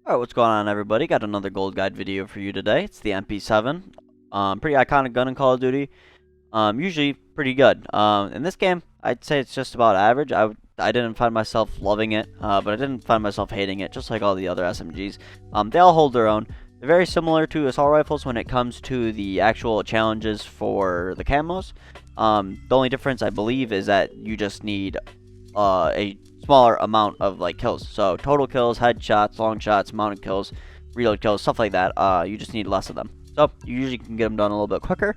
Alright, what's going on, everybody? Got another gold guide video for you today. It's the MP7. Pretty iconic gun in Call of Duty. Usually pretty good. In this game, I'd say it's just about average. I didn't find myself loving it, but I didn't find myself hating it, just like all the other SMGs. They all hold their own. They're very similar to assault rifles when it comes to the actual challenges for the camos. The only difference, I believe, is that you just need a smaller amount of kills. So total kills, headshots, long shots, mounted kills, reload kills, stuff like that. You just need less of them. So you usually can get them done a little bit quicker.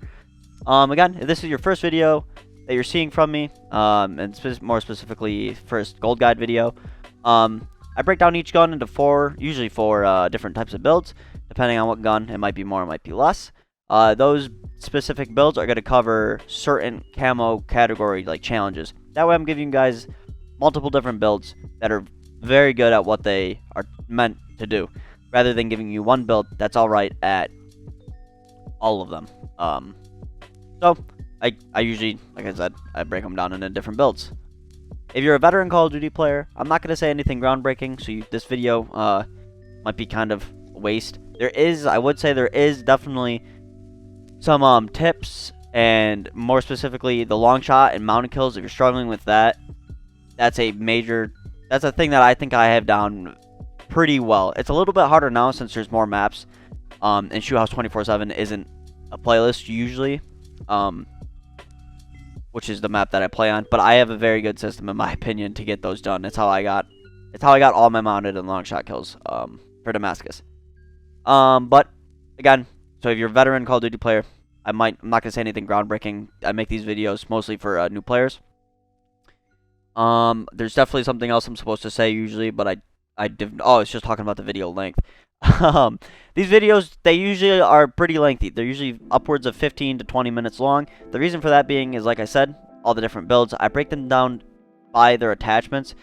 Again, if this is your first video that you're seeing from me, and more specifically first gold guide video, I break down each gun into usually four different types of builds. Depending on what gun, it might be more, it might be less. Those specific builds are going to cover certain camo category challenges. That way I'm giving you guys multiple different builds that are very good at what they are meant to do, rather than giving you one build that's alright at all of them. So I usually, like I said, I break them down into different builds. If you're a veteran Call of Duty player, I'm not going to say anything groundbreaking, so this video might be kind of a waste. I would say there is definitely some tips, and more specifically the long shot and mounted kills. If you're struggling with that, that's a thing that I think I have down pretty well. It's a little bit harder now since there's more maps, and Shoothouse 24/7 isn't a playlist usually, which is the map that I play on. But I have a very good system, in my opinion, to get those done. It's how I got all my mounted and long shot kills for Damascus. But again, so if you're a veteran Call of Duty player, I'm not gonna say anything groundbreaking. I make these videos mostly for new players. There's definitely something else I'm supposed to say usually, but it's just talking about the video length. These videos, they usually are pretty lengthy. They're usually upwards of 15 to 20 minutes long. The reason for that being is, like I said, all the different builds, I break them down by their attachments,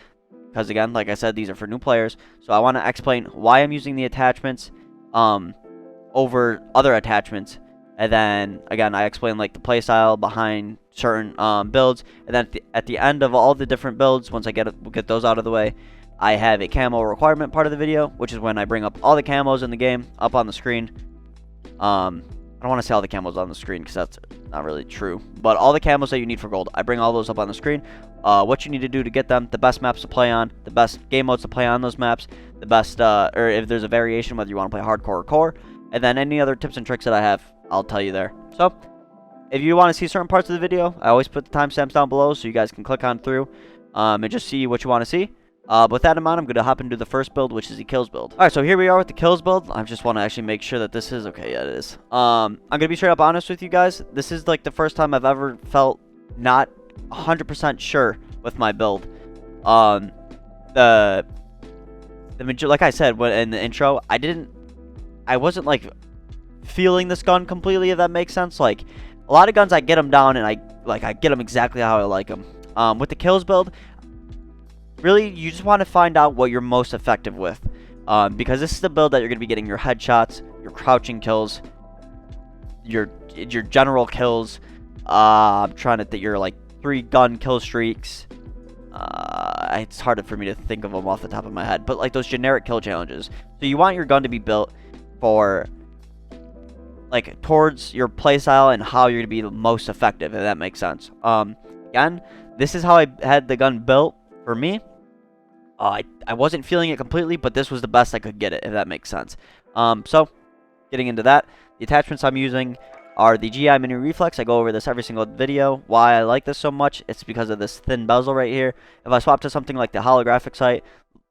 because again, like I said, these are for new players. So I want to explain why I'm using the attachments over other attachments. And then, again, I explain the playstyle behind certain builds. And then at the end of all the different builds, once I get those out of the way, I have a camo requirement part of the video, which is when I bring up all the camos in the game up on the screen. I don't want to say all the camos on the screen because that's not really true. But all the camos that you need for gold, I bring all those up on the screen. What you need to do to get them, the best maps to play on, the best game modes to play on those maps, the best, or if there's a variation, whether you want to play hardcore or core, and then any other tips and tricks that I have, I'll tell you there. So, if you want to see certain parts of the video, I always put the timestamps down below so you guys can click on through and just see what you want to see. With that in mind, I'm going to hop into the first build, which is the kills build. Alright, so here we are with the kills build. I just want to actually make sure that this is okay. Yeah, it is. I'm going to be straight up honest with you guys. This is the first time I've ever felt not 100% sure with my build. Like I said in the intro, I wasn't feeling this gun completely, if that makes sense. A lot of guns, I get them down and I get them exactly how I like them. With the kills build, really, you just want to find out what you're most effective with, because this is the build that you're going to be getting your headshots, your crouching kills, your general kills. I'm trying to think, your 3-gun kill streaks. It's harder for me to think of them off the top of my head, but those generic kill challenges. So you want your gun to be built for towards your playstyle and how you're going to be the most effective, if that makes sense. Again, this is how I had the gun built for me. I wasn't feeling it completely, but this was the best I could get it, if that makes sense. So, getting into that, the attachments I'm using are the GI Mini Reflex. I go over this every single video. Why I like this so much, it's because of this thin bezel right here. If I swap to something like the holographic sight,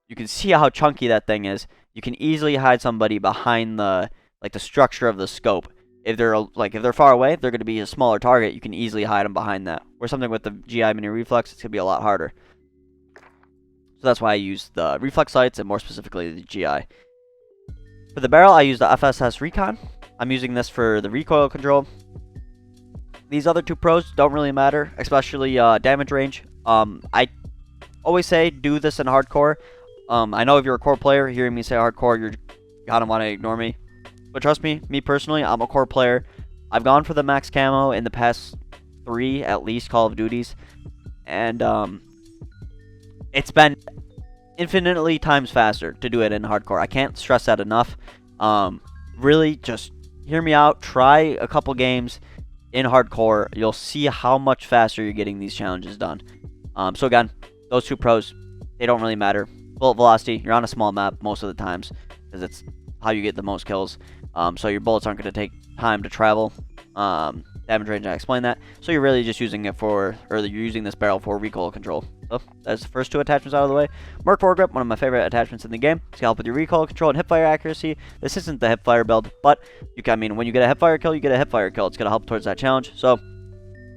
you can see how chunky that thing is. You can easily hide somebody behind the structure of the scope. If they're far away, they're going to be a smaller target. You can easily hide them behind that. Or something with the GI Mini Reflex, it's going to be a lot harder. So that's why I use the reflex sights, and more specifically the GI. For the barrel, I use the FSS Recon. I'm using this for the recoil control. These other two pros don't really matter, especially damage range. I always say do this in hardcore. I know if you're a core player, hearing me say hardcore, you're gonna want to ignore me. But trust me personally, I'm a core player. I've gone for the max camo in the past 3 at least Call of Duties, and it's been infinitely times faster to do it in hardcore. I can't stress that enough. Really, just hear me out. Try a couple games in hardcore. You'll see how much faster you're getting these challenges done. So again, those two pros, they don't really matter. Bullet velocity, you're on a small map most of the times because it's how you get the most kills. So your bullets aren't going to take time to travel. Damage range, I explained that. So you're really just using it for, or you're using this barrel for recoil control. So that's the first two attachments out of the way. Merc foregrip, one of my favorite attachments in the game. It's gonna help with your recoil control and hipfire accuracy. This isn't the hipfire build, but you can, I mean, when you get a hipfire kill, you get a hipfire kill. It's gonna help towards that challenge. So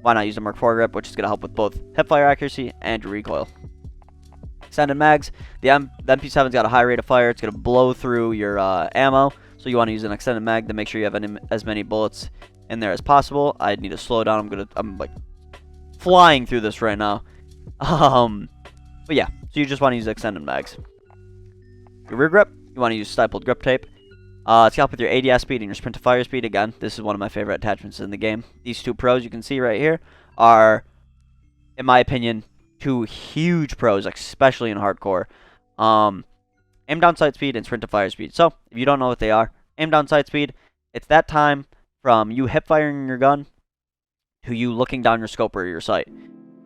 why not use the Merc foregrip, which is gonna help with both hipfire accuracy and your recoil. Extended mags. The MP7's got a high rate of fire. It's gonna blow through your ammo. So you want to use an extended mag to make sure you have as many bullets in there as possible. I need to slow down. I'm like flying through this right now. But yeah, so you just want to use extended mags. Your rear grip, you want to use stapled grip tape. It's gonna help with your ADS speed and your sprint to fire speed. Again, this is one of my favorite attachments in the game. These two pros you can see right here are, in my opinion, two huge pros, especially in hardcore. Aim down sight speed and sprint to fire speed. So if you don't know what they are, aim down sight speed, it's that time from you hip firing your gun to you looking down your scope or your sight.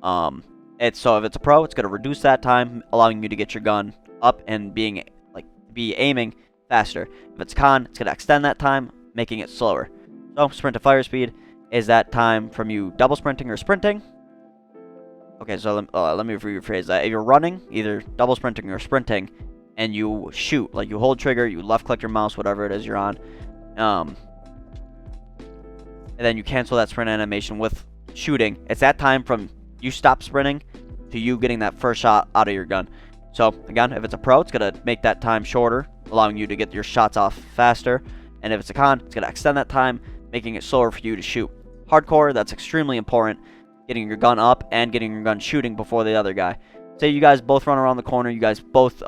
So if it's a pro, it's going to reduce that time, allowing you to get your gun up and be aiming faster. If it's con, it's going to extend that time, making it slower. So sprint to fire speed is that time from you double sprinting or sprinting. Okay, so let me rephrase that. If you're running, either double sprinting or sprinting, and you shoot, like you hold trigger, you left click your mouse, whatever it is you're on, and then you cancel that sprint animation with shooting. It's that time from you stop sprinting to you getting that first shot out of your gun. So again, if it's a pro, it's gonna make that time shorter, allowing you to get your shots off faster. And if it's a con, it's gonna extend that time, making it slower for you to shoot. Hardcore, that's extremely important, getting your gun up and getting your gun shooting before the other guy. Say you guys both run around the corner, you guys both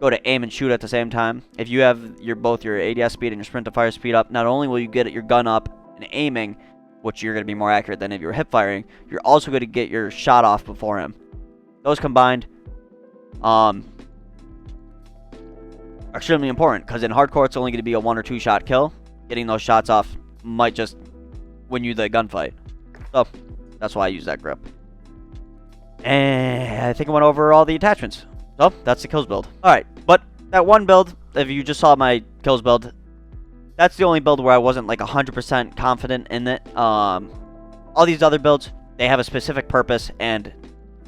go to aim and shoot at the same time. If you have both your ADS speed and your sprint to fire speed up, not only will you get your gun up and aiming, which you're going to be more accurate than if you were hip firing, you're also going to get your shot off before him. Those combined are extremely important, because in hardcore it's only going to be a 1 or 2 shot kill. Getting those shots off might just win you the gunfight. So that's why I use that grip. And I think I went over all the attachments. So that's the kills build. Alright, but that one build, if you just saw my kills build, that's the only build where I wasn't like 100% confident in it. All these other builds, they have a specific purpose, and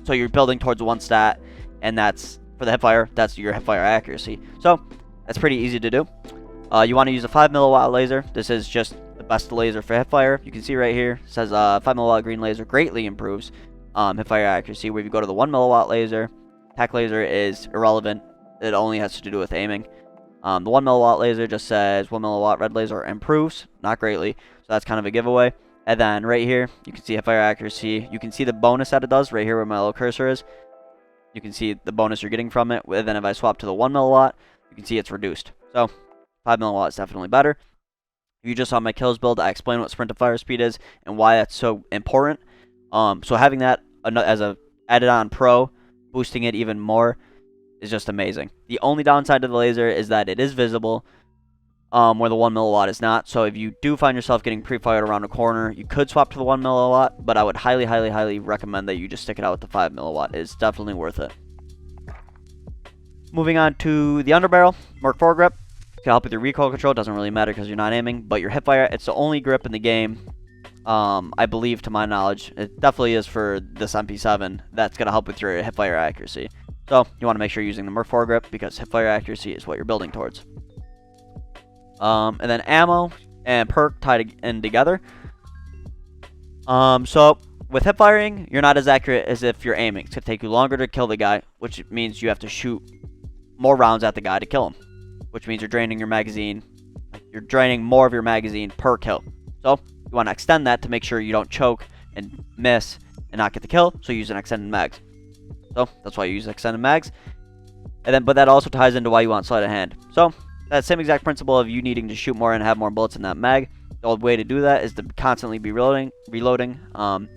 so you're building towards one stat, and that's, for the hipfire, that's your hipfire accuracy. So that's pretty easy to do. You want to use a 5 milliwatt laser. This is just the best laser for hipfire. You can see right here, it says 5 milliwatt green laser greatly improves hipfire accuracy. Where if you go to the 1 milliwatt laser, tac laser is irrelevant. It only has to do with aiming. The 1 milliwatt laser just says 1 milliwatt red laser improves, not greatly. So that's kind of a giveaway. And then right here, you can see hipfire accuracy. You can see the bonus that it does right here where my little cursor is. You can see the bonus you're getting from it. And then if I swap to the 1 milliwatt, you can see it's reduced. So 5 milliwatt is definitely better. If you just saw my kills build, I explained what sprint to fire speed is and why that's so important. So having that as a added on pro, boosting it even more, is just amazing. The only downside to the laser is that it is visible, where the 1 milliwatt is not. So if you do find yourself getting pre-fired around a corner, you could swap to the 1 milliwatt, but I would highly, highly, highly recommend that you just stick it out with the 5 milliwatt. It's definitely worth it. Moving on to the underbarrel, Merc foregrip. It's gonna help with your recoil control. It doesn't really matter because you're not aiming, but your hipfire, it's the only grip in the game, I believe, to my knowledge, it definitely is for this MP7, that's gonna help with your hipfire accuracy. So you want to make sure you're using the Merc foregrip because hipfire accuracy is what you're building towards. And then ammo and perk tied in together. So with hip firing, you're not as accurate as if you're aiming. It's gonna take you longer to kill the guy, which means you have to shoot more rounds at the guy to kill him, which means you're draining your magazine. You're draining more of your magazine per kill. So you want to extend that to make sure you don't choke and miss and not get the kill. So you use an extended mags. So that's why you use extended mags. And then, but that also ties into why you want sleight of hand. So that same exact principle of you needing to shoot more and have more bullets in that mag. The old way to do that is to constantly be reloading. To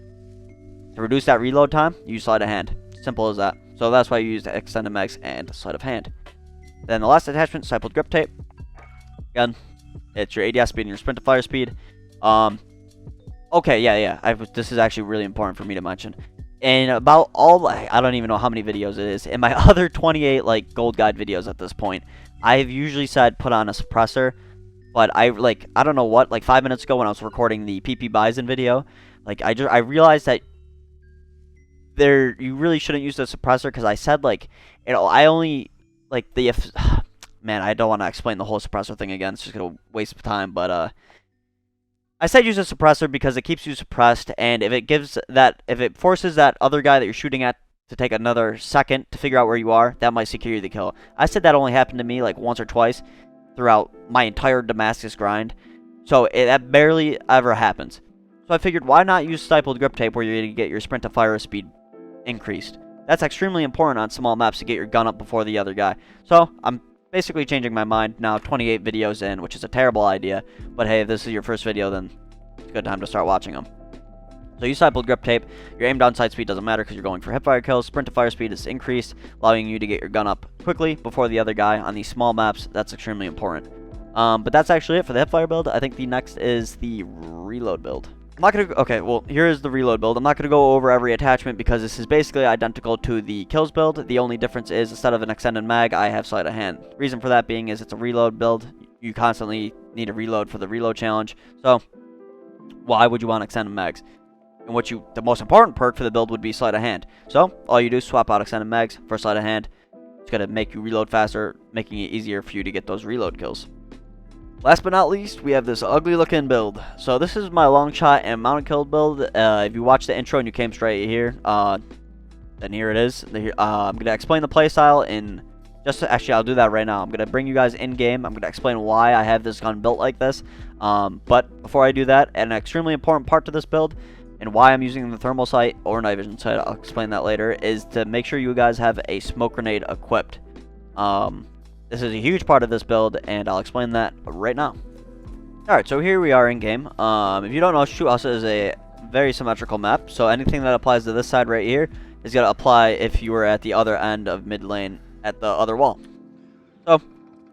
reduce that reload time, use sleight of hand. Simple as that. So that's why I used extended mags and sleight of hand. Then the last attachment, stippled grip tape. Again, it's your ADS speed and your sprint to fire speed. Okay, yeah. This is actually really important for me to mention. And about all, I don't even know how many videos it is. In my other 28 like gold guide videos at this point, I've usually said put on a suppressor. But I don't know what, like 5 minutes ago when I was recording the PP Bison video, like I realized that you really shouldn't use the suppressor, because I said like, you know, I only like the man, I don't want to explain the whole suppressor thing again. It's just gonna waste time. But I said use a suppressor because it keeps you suppressed, and if it forces that other guy that you're shooting at to take another second to figure out where you are, that might secure you the kill. I said that only happened to me like once or twice throughout my entire Damascus grind, so that barely ever happens. So I figured, why not use stippled grip tape where you're going to get your sprint to fire speed increased? That's extremely important on small maps to get your gun up before the other guy. So I'm basically changing my mind now, 28 videos in, which is a terrible idea, but hey, if this is your first video, then it's a good time to start watching them. So use stippled grip tape. Your aim down sight speed doesn't matter because you're going for hipfire kills. Sprint to fire speed is increased, allowing you to get your gun up quickly before the other guy on these small maps. That's extremely important. But that's actually it for the hipfire build. I think the next is the reload build. I'm not gonna. Okay, well, here is the reload build. I'm not gonna go over every attachment because this is basically identical to the kills build. The only difference is instead of an extended mag, I have sleight of hand. Reason for that being is it's a reload build. You constantly need to reload for the reload challenge. So why would you want extended mags? And the most important perk for the build would be sleight of hand. So all you do is swap out extended mags for sleight of hand. It's gonna make you reload faster, making it easier for you to get those reload kills. Last but not least, we have this ugly looking build. So this is my Longshot and mounted kill build. If you watched the intro and you came straight here, then here it is. I'm gonna explain the playstyle in actually I'll do that right now. I'm gonna bring you guys in game. I'm gonna explain why I have this gun built like this. But before I do that, an extremely important part to this build, and why I'm using the thermal sight or night vision sight, I'll explain that later, is to make sure you guys have a smoke grenade equipped. This is a huge part of this build, and I'll explain that right now. Alright, so here we are in game. If you don't know, Shoot House is a very symmetrical map, so anything that applies to this side right here is going to apply if you were at the other end of mid lane at the other wall. So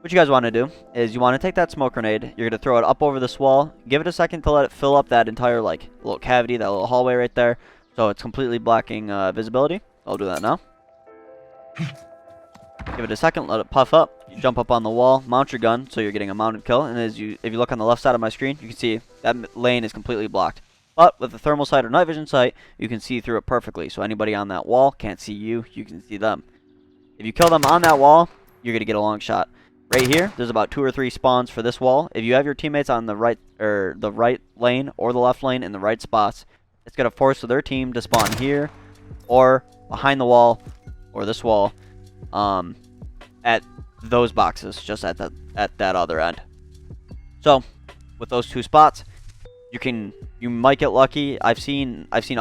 what you guys want to do is you want to take that smoke grenade, you're going to throw it up over this wall, give it a second to let it fill up that entire like little cavity, that little hallway right there, so it's completely blocking visibility. I'll do that now. Give it a second, let it puff up, you jump up on the wall, mount your gun so you're getting a mounted kill, and if you look on the left side of my screen, you can see that lane is completely blocked. But with the thermal sight or night vision sight, you can see through it perfectly, so anybody on that wall can't see you, you can see them. If you kill them on that wall, you're going to get a long shot. Right here, there's about 2 or 3 spawns for this wall. If you have your teammates on the right lane or the left lane in the right spots, it's going to force their team to spawn here or behind the wall or this wall at those boxes, just at that other end. So with those 2 spots, you might get lucky. I've seen happen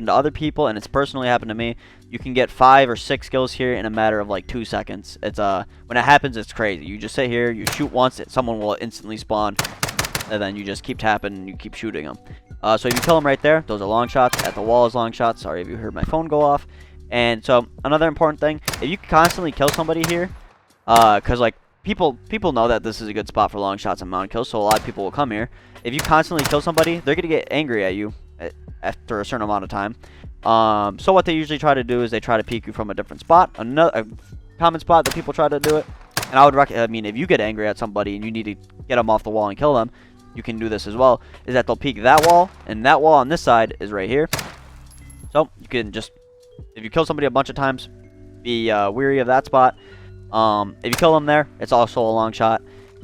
to other people, and it's personally happened to me. You can get 5 or 6 kills here in a matter of like 2 seconds. It's when it happens, it's crazy. You just sit here, you shoot once, someone will instantly spawn, and then you just keep tapping and you keep shooting them. So if you kill them right there, those are long shots. At the wall is long shots. Sorry if you heard my phone go off. And so another important thing, if you constantly kill somebody here, because like people know that this is a good spot for long shots and mounted kills, so a lot of people will come here. If you constantly kill somebody, they're gonna get angry at you after a certain amount of time. So what they usually try to do is they try to peek you from a different spot, a common spot that people try to do it. And I would recommend, I mean, if you get angry at somebody and you need to get them off the wall and kill them, you can do this as well. Is that they'll peek that wall, and that wall on this side is right here. So you can just, if you kill somebody a bunch of times, be weary of that spot. If you kill them there, it's also a long shot.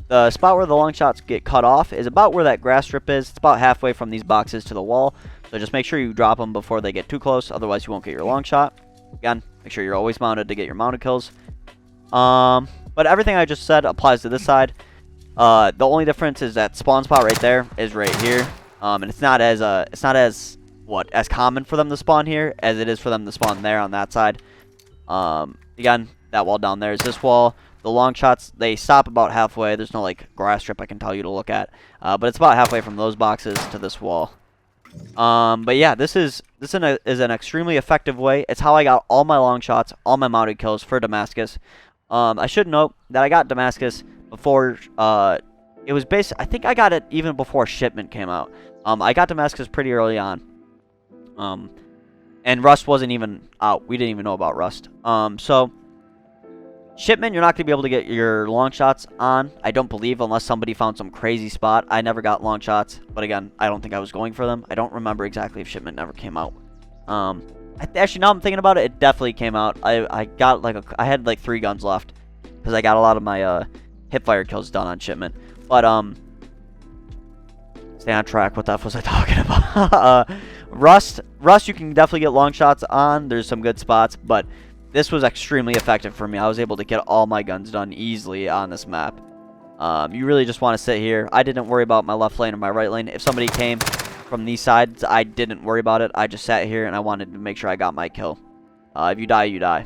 The spot where the long shots get cut off is about where that grass strip is. It's about halfway from these boxes to the wall. So just make sure you drop them before they get too close, otherwise you won't get your long shot. Again, make sure you're always mounted to get your mounted kills. But everything I just said applies to this side. The only difference is that spawn spot right there is right here, and it's not as common for them to spawn here as it is for them to spawn there on that side. Again, that wall down there is this wall. The long shots, they stop about halfway. There's no like grass strip I can tell you to look at, but it's about halfway from those boxes to this wall. But yeah, this is an extremely effective way. It's how I got all my long shots, all my mounted kills for Damascus. I should note that I got Damascus before it was I think I got it even before shipment came out. I got Damascus pretty early on. And Rust wasn't even out. We didn't even know about Rust. So shipment, you're not going to be able to get your long shots on, I don't believe, unless somebody found some crazy spot. I never got long shots, but again, I don't think I was going for them. I don't remember exactly if shipment never came out. Actually, now I'm thinking about it, it definitely came out. I got like I had like 3 guns left because I got a lot of my hipfire kills done on shipment. But stay on track. What the f was I talking about? Rust, you can definitely get long shots on. There's some good spots, but this was extremely effective for me. I was able to get all my guns done easily on this map. You really just want to sit here. I didn't worry about my left lane or my right lane. If somebody came from these sides, I didn't worry about it. I just sat here and I wanted to make sure I got my kill. If you die, you die.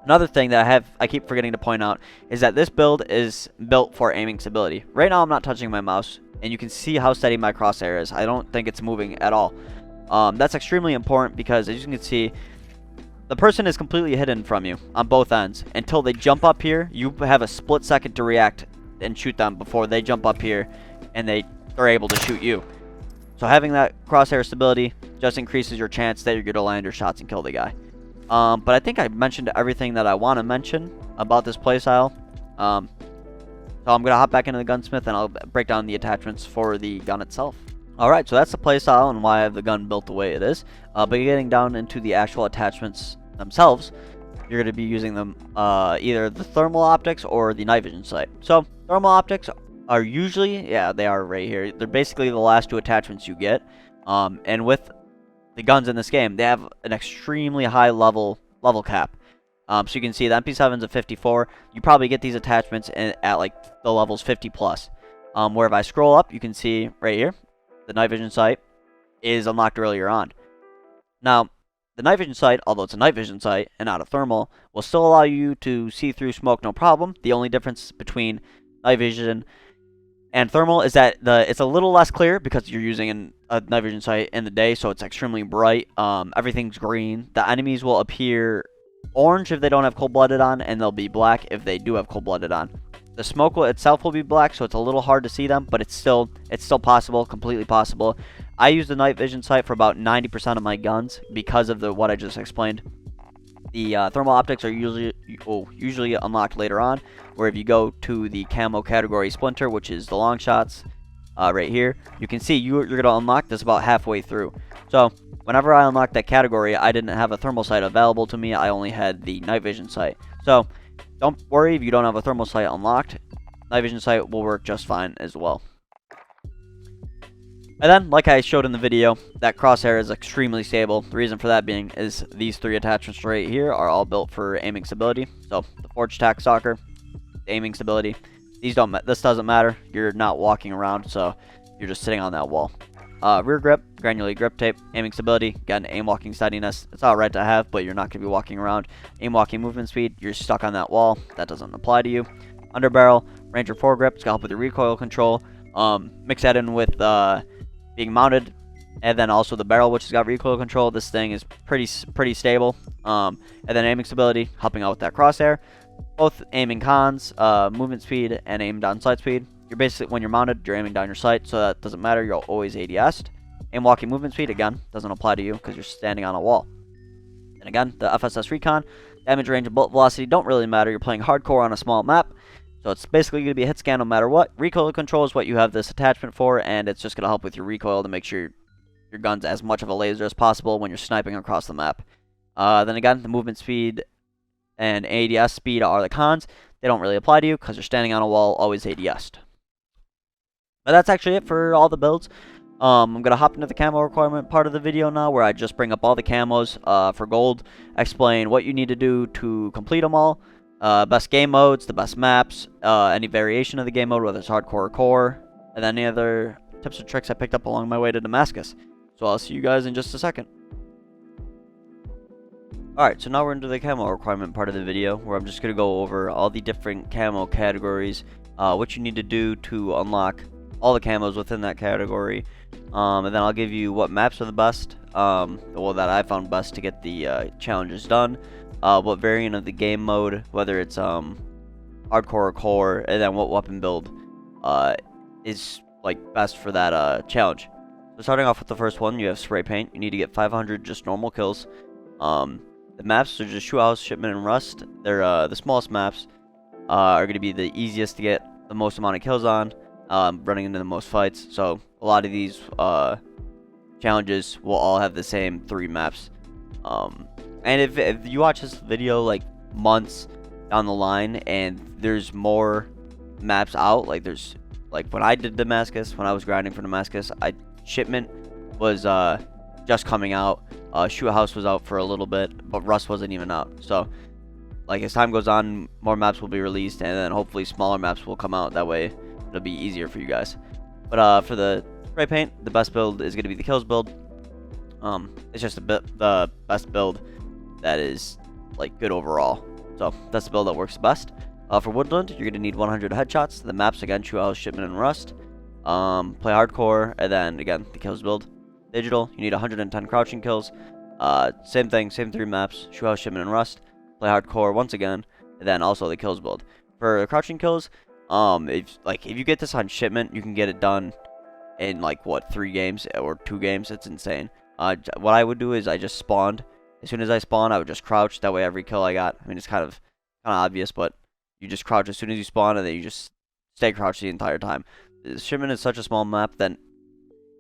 Another thing that I keep forgetting to point out is that this build is built for aiming stability. Right now, I'm not touching my mouse, and you can see how steady my crosshair is. I don't think it's moving at all. That's extremely important because, as you can see, the person is completely hidden from you on both ends. Until they jump up here, you have a split second to react and shoot them before they jump up here and they're able to shoot you. So having that crosshair stability just increases your chance that you're going to land your shots and kill the guy. But I think I mentioned everything that I want to mention about this playstyle. So I'm going to hop back into the gunsmith and I'll break down the attachments for the gun itself. Alright, so that's the playstyle and why I have the gun built the way it is. But getting down into the actual attachments themselves, you're going to be using them either the thermal optics or the night vision sight. So thermal optics are usually, yeah, they are right here. They're basically the last 2 attachments you get. And with the guns in this game, they have an extremely high level cap. So you can see the MP7's at 54. You probably get these attachments at like the levels 50 plus. Where if I scroll up, you can see right here, the night vision sight is unlocked earlier on. Now, the night vision sight, although it's a night vision sight and not a thermal, will still allow you to see through smoke no problem. The only difference between night vision and thermal is that it's a little less clear because you're using a night vision sight in the day, so it's extremely bright. Everything's green. The enemies will appear orange if they don't have cold-blooded on, and they'll be black if they do have cold-blooded on. The smoke itself will be black, so it's a little hard to see them, but it's still possible, completely possible. I use the night vision sight for about 90% of my guns because of what I just explained. The thermal optics are usually unlocked later on, where if you go to the camo category splinter, which is the long shots, right here, you can see you're going to unlock this about halfway through. So whenever I unlocked that category, I didn't have a thermal sight available to me. I only had the night vision sight. So don't worry if you don't have a thermal sight unlocked. Night vision sight will work just fine as well. And then, like I showed in the video, that crosshair is extremely stable. The reason for that being is these 3 attachments right here are all built for aiming stability. So the Forged Tack Stalker, aiming stability. This doesn't matter. You're not walking around, so you're just sitting on that wall. Rear grip, granulated grip tape, aiming stability, again, aim walking steadiness. It's alright to have, but you're not going to be walking around. Aim walking movement speed, you're stuck on that wall. That doesn't apply to you. Underbarrel, Ranger foregrip, it's going to help with your recoil control. Mix that in with being mounted, and then also the barrel, which has got recoil control. This thing is pretty stable. And then aiming stability, helping out with that crosshair. Both aiming cons, movement speed, and aim down sight speed. You're basically, when you're mounted, you're aiming down your sight, so that doesn't matter. You're always ADS'd. Aim walking movement speed, again, doesn't apply to you because you're standing on a wall. And again, the FSS Recon, damage range and bullet velocity don't really matter. You're playing hardcore on a small map, so it's basically going to be a hit scan no matter what. Recoil control is what you have this attachment for, and it's just going to help with your recoil to make sure your gun's as much of a laser as possible when you're sniping across the map. Then again, the movement speed and ADS speed are the cons. They don't really apply to you because you're standing on a wall, always ADS'd. But that's actually it for all the builds. I'm going to hop into the camo requirement part of the video now, where I just bring up all the camos for gold, explain what you need to do to complete them all, best game modes, the best maps, any variation of the game mode, whether it's hardcore or core, and any other tips or tricks I picked up along my way to Damascus. So I'll see you guys in just a second. Alright, so now we're into the camo requirement part of the video, where I'm just going to go over all the different camo categories, what you need to do to unlock all the camos within that category, and then I'll give you what maps are the best, well, that I found best to get the challenges done, what variant of the game mode, whether it's hardcore or core, and then what weapon build is like best for that challenge. So starting off with the first one, you have spray paint. You need to get 500 just normal kills. The maps are just Shoe House, Shipment, and Rust. They're the smallest maps, are going to be the easiest to get the most amount of kills on, running into the most fights. So a lot of these challenges will all have the same 3 maps. And if you watch this video like months down the line and there's more maps out, like there's like when I did Damascus, when I was grinding for Damascus, Shipment was just coming out. Shoe House was out for a little bit, but Rust wasn't even out. So like as time goes on, more maps will be released, and then hopefully smaller maps will come out. That way it'll be easier for you guys. But for the spray paint, the best build is going to be the kills build. It's just the best build that is like good overall. So that's the build that works best. For woodland, you're going to need 100 headshots. The maps again, Shoe House, Shipment, and Rust. Play hardcore, and then again the kills build. Digital, you need 110 crouching kills. Same thing, same 3 maps, Shoe House, Shipment, and Rust. Play hardcore once again, and then also the kills build. For crouching kills, if you get this on Shipment, you can get it done in like what 3 games or 2 games. It's insane. What I would do is I just spawned. As soon as I spawn, I would just crouch. That way, every kill I got. I mean, it's kind of obvious, but you just crouch as soon as you spawn, and then you just stay crouched the entire time. Shipment is such a small map that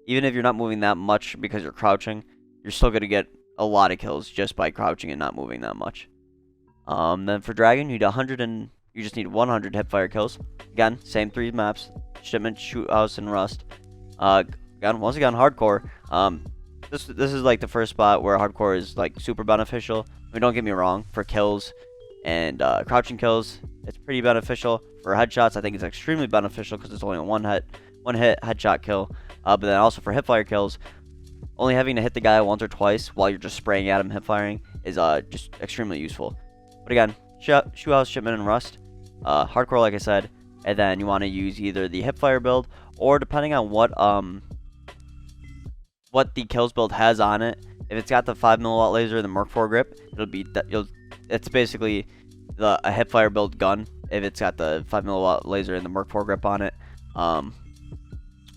even if you're not moving that much because you're crouching, you're still going to get a lot of kills just by crouching and not moving that much. Then for Dragon, you just need 100 hipfire kills. Again, same 3 maps: Shipment, Shoe House, and Rust. Once again, hardcore. This is like the first spot where hardcore is like super beneficial. I mean, don't get me wrong, for kills and crouching kills, it's pretty beneficial. For headshots, I think it's extremely beneficial because it's only a one hit headshot kill. But then also for hipfire kills, only having to hit the guy once or twice while you're just spraying at him hipfiring is just extremely useful. But again, Shoe House, Shipment, and Rust. Hardcore, like I said, and then you want to use either the Hipfire build, or depending on what the kills build has on it. If it's got the 5mm laser and the Merc 4 grip, it's basically a Hipfire build gun if it's got the 5mm laser and the Merc 4 grip on it.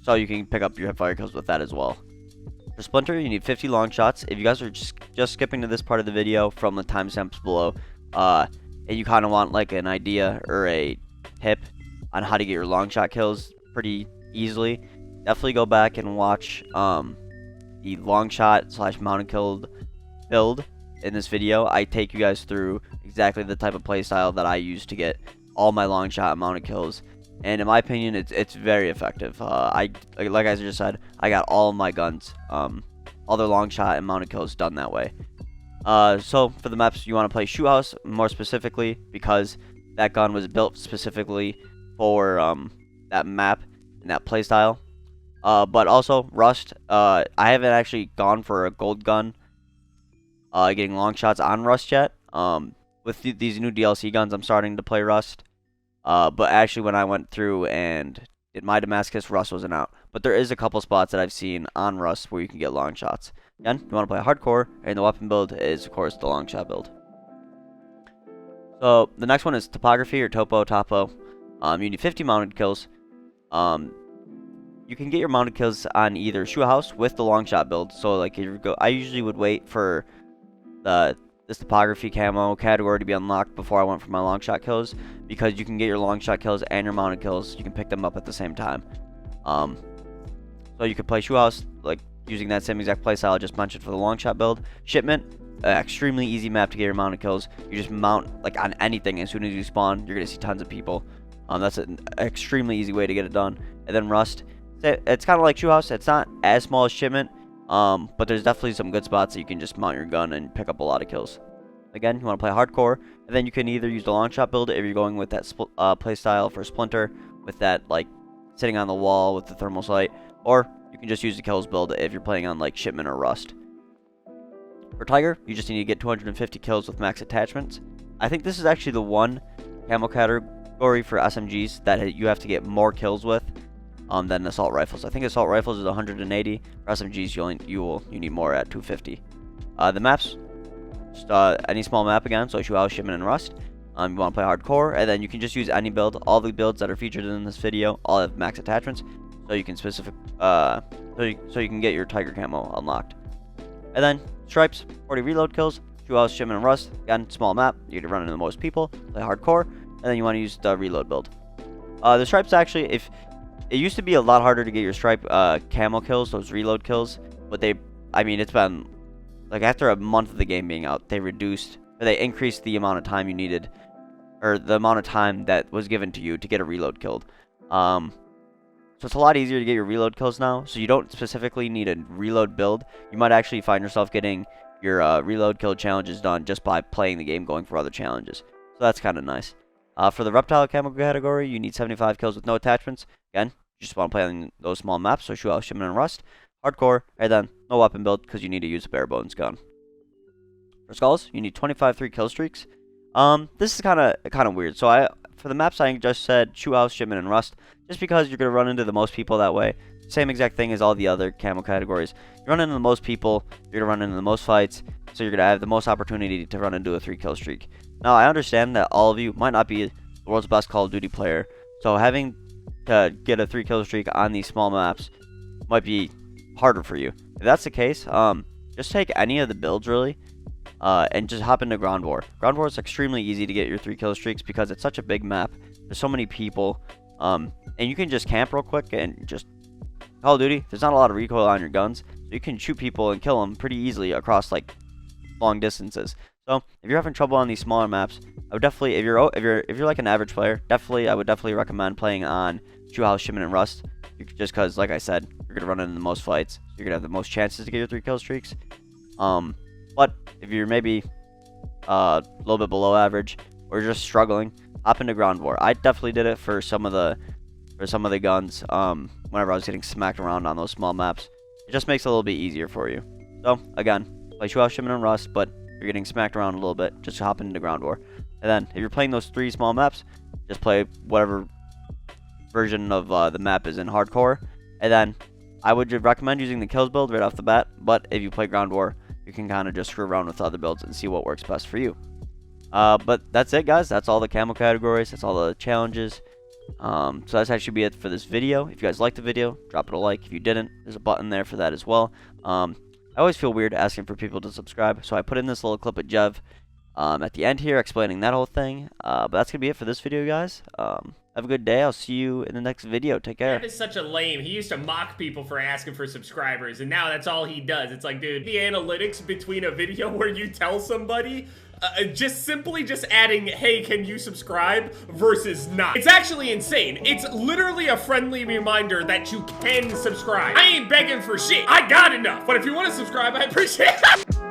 So you can pick up your Hipfire kills with that as well. For Splinter, you need 50 long shots. If you guys are just skipping to this part of the video from the timestamps below, and you kind of want like an idea or a tip on how to get your long shot kills pretty easily, definitely go back and watch the long shot / mounted kill build in this video. I take you guys through exactly the type of playstyle that I use to get all my long shot and mounted kills, and in my opinion, it's very effective. Like I just said, I got all of my guns, all their long shot and mounted kills done that way. So for the maps, you want to play Shoe House more specifically because that gun was built specifically for that map and that playstyle. But also Rust. I haven't actually gone for a gold gun, getting long shots on Rust yet. With these new DLC guns, I'm starting to play Rust. But actually, when I went through and did my Damascus, Rust wasn't out. But there is a couple spots that I've seen on Rust where you can get long shots. Again, you want to play hardcore, and the weapon build is, of course, the long shot build. So the next one is topography or topo. You need 50 mounted kills. You can get your mounted kills on either Shoe House with the long shot build. So like I usually would wait for this topography camo category to be unlocked before I went for my long shot kills, because you can get your long shot kills and your mounted kills. You can pick them up at the same time. So you could play Shoe House like using that same exact playstyle I just mentioned for the long shot build. Shipment, extremely easy map to get your mounted kills. You just mount like on anything. As soon as you spawn, you're gonna see tons of people. That's an extremely easy way to get it done. And then Rust, it's kind of like Shoe House. It's not as small as Shipment, but there's definitely some good spots that you can just mount your gun and pick up a lot of kills. Again, you want to play hardcore, and then you can either use the long shot build if you're going with that playstyle for Splinter, with that like sitting on the wall with the thermal sight, or you can just use the kills build if you're playing on like Shipment or Rust. For Tiger, you just need to get 250 kills with max attachments. I think this is actually the one camo category for SMGs that you have to get more kills with. than assault rifles. I think assault rifles is 180. For SMGs, you need more at 250. The maps, just any small map again. So Shoe House, Shipment, and Rust. You want to play hardcore, and then you can just use any build. All the builds that are featured in this video all have max attachments, so you can so you can get your Tiger Camo unlocked. And then stripes, 40 reload kills. Shoe House, Shipment, and Rust. Again, small map. You're gonna run into the most people. Play hardcore, and then you want to use the reload build. The stripes actually, if it used to be a lot harder to get your stripe camo kills, those reload kills, but it's been like after a month of the game being out, they increased the amount of time you needed, or the amount of time that was given to you to get a reload killed. So it's a lot easier to get your reload kills now, so you don't specifically need a reload build. You might actually find yourself getting your reload kill challenges done just by playing the game, going for other challenges. So that's kind of nice. For the reptile camo category, you need 75 kills with no attachments. Again, you just want to play on those small maps, so Shoe House, Shipment, and Rust. Hardcore, and then no weapon build because you need to use a bare bones gun. For skulls, you need 25 3 kill streaks. This is kind of weird. So for the maps I just said, Shoe House, Shipment, and Rust, just because you're gonna run into the most people that way. Same exact thing as all the other camo categories. You run into the most people, you're gonna run into the most fights, so you're gonna have the most opportunity to run into a 3 kill streak. Now I understand that all of you might not be the world's best Call of Duty player, so having to get a 3 kill streak on these small maps might be harder for you. If that's the case, just take any of the builds really, and just hop into Ground War. Ground War is extremely easy to get your 3 kill streaks because it's such a big map. There's so many people, and you can just camp real quick and just Call of Duty. There's not a lot of recoil on your guns, so you can shoot people and kill them pretty easily across like long distances. So if you're having trouble on these smaller maps, I would definitely, if you're like an average player, I would definitely recommend playing on Shoe House, Shipment, and Rust. Just because, like I said, you're gonna run into the most fights, you're gonna have the most chances to get your 3 kill streaks. But if you're maybe a little bit below average or you're just struggling, hop into Ground War. I definitely did it for some of the guns. Whenever I was getting smacked around on those small maps, it just makes it a little bit easier for you. So again, play Shoe House, Shipment, and Rust, but if you're getting smacked around a little bit, just hop into Ground War. And then if you're playing those 3 small maps, just play whatever version of the map is in hardcore. And then I would recommend using the kills build right off the bat, but if you play Ground War, you can kind of just screw around with other builds and see what works best for you. But that's it, guys. That's all the camo categories. That's all the challenges. So that's actually be it for this video. If you guys liked the video, drop it a like. If you didn't, there's a button there for that as well. I always feel weird asking for people to subscribe, so I put in this little clip of Jev at the end here explaining that whole thing. But that's gonna be it for this video, guys. Have a good day. I'll see you in the next video. Take care. That is such a lame. He used to mock people for asking for subscribers, and now that's all he does. It's like, dude, the analytics between a video where you tell somebody just simply adding, hey, can you subscribe, versus not. It's actually insane. It's literally a friendly reminder that you can subscribe. I ain't begging for shit. I got enough. But if you want to subscribe, I appreciate it.